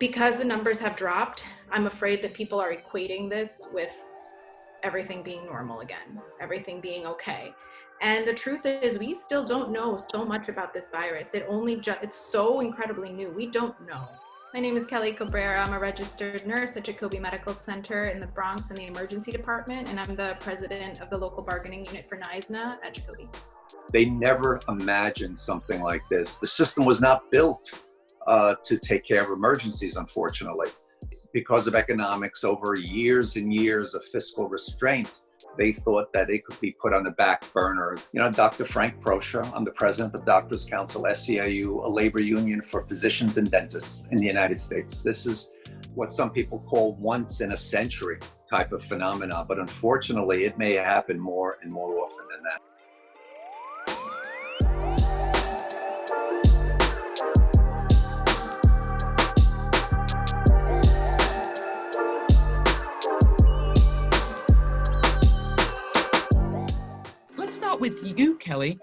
Because the numbers have dropped, I'm afraid that people are equating this with everything being normal again, everything being okay. And the truth is, we still don't know so much about this virus. It's so incredibly new. We don't know. My name is Kelley Cabrera. I'm a registered nurse at Jacobi Medical Center in the Bronx in the emergency department, and I'm the president of the local bargaining unit for NYSNA at Jacobi. They never imagined something like this. The system was not built to take care of emergencies, unfortunately. Because of economics, over years and years of fiscal restraint, they thought that it could be put on the back burner. You know, Dr. Frank Proscia, I'm the president of Doctors Council, SEIU, a labor union for physicians and dentists in the United States. This is what some people call once in a century type of phenomena, but unfortunately, it may happen more and more often than that. Let's start with you, Kelley.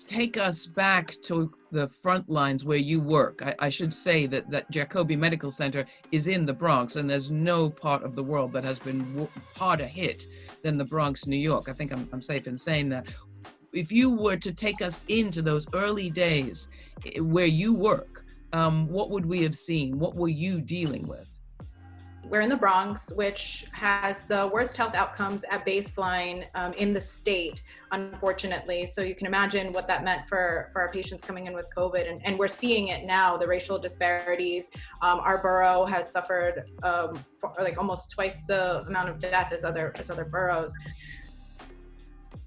Take us back to the front lines where you work. I should say that Jacobi Medical Center is in the Bronx, and there's no part of the world that has been harder hit than the Bronx, New York. I think I'm safe in saying that. If you were to take us into those early days where you work, what would we have seen? What were you dealing with? We're in the Bronx, which has the worst health outcomes at baseline in the state, unfortunately. So you can imagine what that meant for our patients coming in with COVID. And we're seeing it now, the racial disparities. Our borough has suffered like almost twice the amount of death as other boroughs.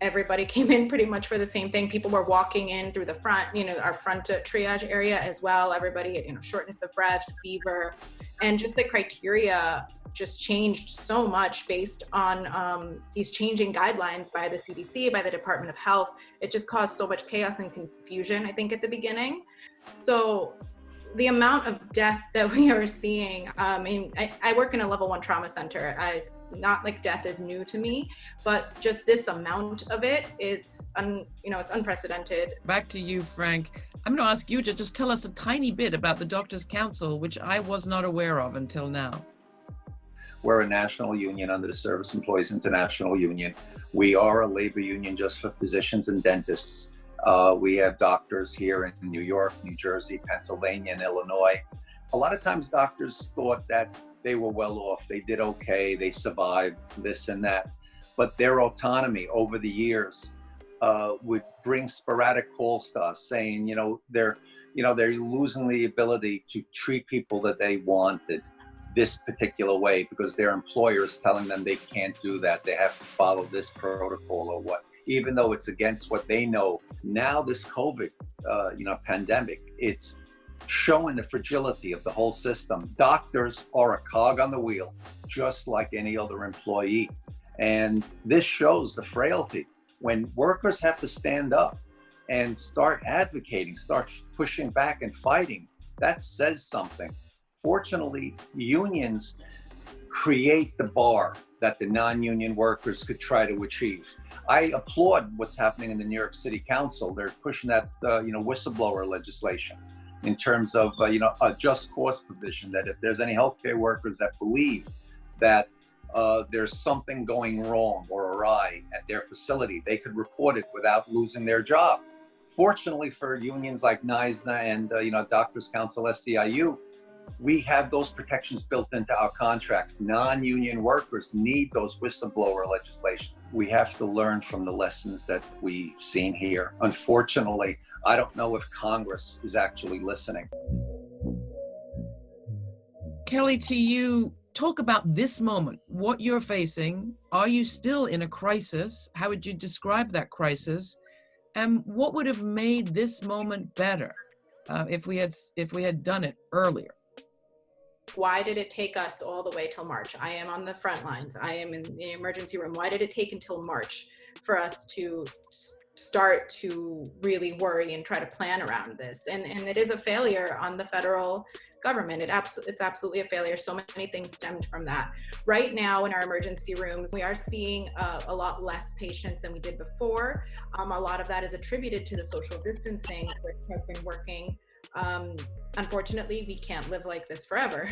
Everybody came in pretty much for the same thing. People were walking in through the front, our front triage area as well. Everybody, shortness of breath, fever, and just the criteria just changed so much based on these changing guidelines by the CDC, by the Department of Health. It just caused so much chaos and confusion, I think, at the beginning. So the amount of death that we are seeing, I work in a level 1 trauma center. It's not like death is new to me, but just this amount of it, it's unprecedented. Back to you, Frank. I'm going to ask you to just tell us a tiny bit about the Doctors Council, which I was not aware of until now. We're a national union under the Service Employees International Union. We are a labor union just for physicians and dentists. We have doctors here in New York, New Jersey, Pennsylvania, and Illinois. A lot of times doctors thought that they were well off. They did okay. They survived this and that. But their autonomy over the years would bring sporadic calls to us saying, they're losing the ability to treat people that they wanted this particular way because their employer is telling them they can't do that. They have to follow this protocol or what. Even though it's against what they know. Now this COVID, pandemic, it's showing the fragility of the whole system. Doctors are a cog on the wheel, just like any other employee. And this shows the frailty. When workers have to stand up and start advocating, start pushing back and fighting, that says something. Fortunately, unions create the bar that the non-union workers could try to achieve. I applaud what's happening in the New York City Council. They're pushing that, whistleblower legislation in terms of, a just cause provision that if there's any healthcare workers that believe that there's something going wrong or awry at their facility, they could report it without losing their job. Fortunately for unions like NYSNA and, Doctors Council, SEIU, we have those protections built into our contracts. Non-union workers need those whistleblower legislation. We have to learn from the lessons that we've seen here. Unfortunately, I don't know if Congress is actually listening. Kelley, to you, talk about this moment, what you're facing. Are you still in a crisis? How would you describe that crisis? And what would have made this moment better if we had done it earlier? Why did it take us all the way till March? I am on the front lines. I am in the emergency room. Why did it take until March for us to start to really worry and try to plan around this? And it is a failure on the federal government. It's absolutely a failure. So many things stemmed from that. Right now in our emergency rooms, we are seeing a lot less patients than we did before. A lot of that is attributed to the social distancing, which has been working Unfortunately, we can't live like this forever.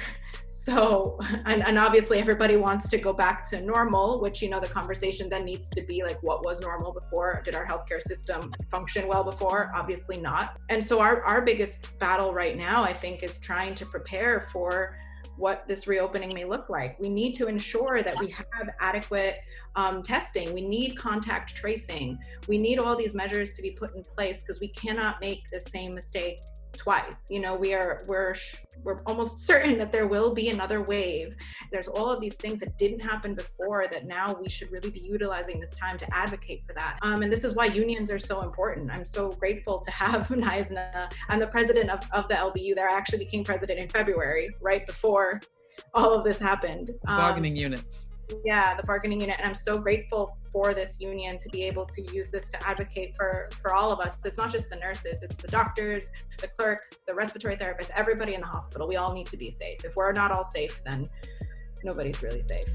So, and obviously everybody wants to go back to normal, which, you know, the conversation then needs to be like, what was normal before? Did our healthcare system function well before? Obviously not. And so our biggest battle right now, I think, is trying to prepare for what this reopening may look like. We need to ensure that we have adequate testing. We need contact tracing. We need all these measures to be put in place, because we cannot make the same mistake twice. You know, we're almost certain that there will be another wave. There's all of these things that didn't happen before that now we should really be utilizing this time to advocate for that. And this is why unions are so important. I'm so grateful to have NYSNA. I'm the president of the LBU there. I actually became president in February, right before all of this happened. Bargaining unit. Yeah, the bargaining unit. And I'm so grateful for this union to be able to use this to advocate for all of us. It's not just the nurses, it's the doctors, the clerks, the respiratory therapists, everybody in the hospital. We all need to be safe. If we're not all safe, then nobody's really safe.